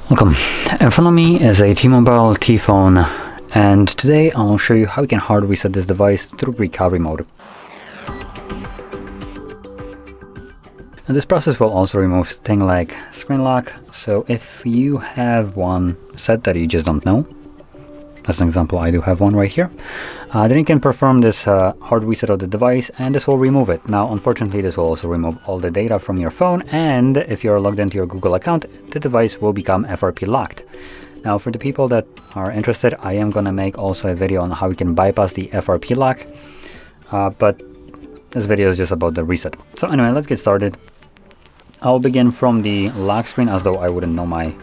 Welcome. In front of me is a T-Mobile T-phone, and today I'll show you how you can hard reset this device through recovery mode. And this process will also remove things like screen lock, so if you have one set that you just don't know, as an example I do have one right here, then you can perform this hard reset of the device and this will remove it. Now unfortunately this will also remove all the data from your phone, and if you're logged into your Google account, the device will become FRP locked. Now for the people that are interested, I am gonna make also a video on how you can bypass the FRP lock, but this video is just about the reset. So anyway, let's get started. I'll begin from the lock screen as though I wouldn't know my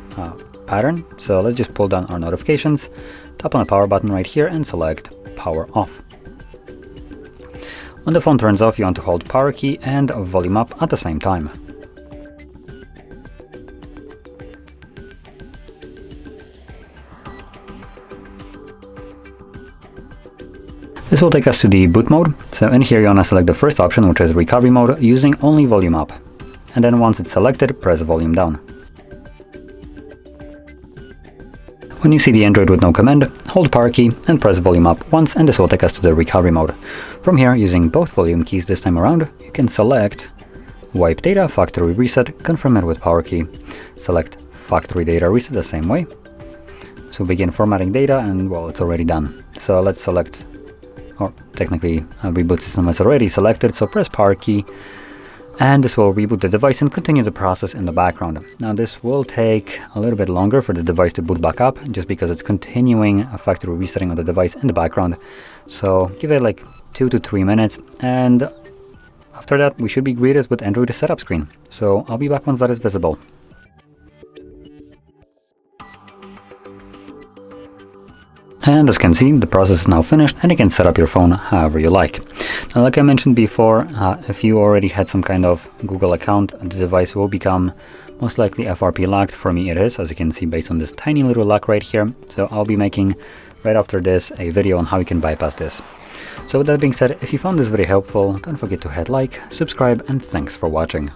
pattern. So let's just pull down our notifications, tap on the power button right here and select power off. When the phone turns off, you want to hold power key and volume up at the same time. This will take us to the boot mode. So in here you want to select the first option, which is recovery mode, using only volume up. And then once it's selected, press volume down. When you see the Android with no command, hold power key and press volume up once, and this will take us to the recovery mode. From here, using both volume keys this time around, you can select wipe data factory reset, confirm it with power key, select factory data reset the same way. So begin formatting data, and well, it's already done. So let's select, or technically reboot system is already selected, so press power key, and this will reboot the device and continue the process in the background. Now this will take a little bit longer for the device to boot back up, just because it's continuing a factory resetting of the device in the background. So give it like 2 to 3 minutes, and after that we should be greeted with Android setup screen. So I'll be back once that is visible. And as you can see, the process is now finished and you can set up your phone however you like. Now, like I mentioned before, if you already had some kind of Google account, the device will become most likely FRP locked. For me it is, as you can see based on this tiny little lock right here. So I'll be making right after this a video on how you can bypass this. So with that being said, if you found this video helpful, don't forget to hit like, subscribe, and thanks for watching.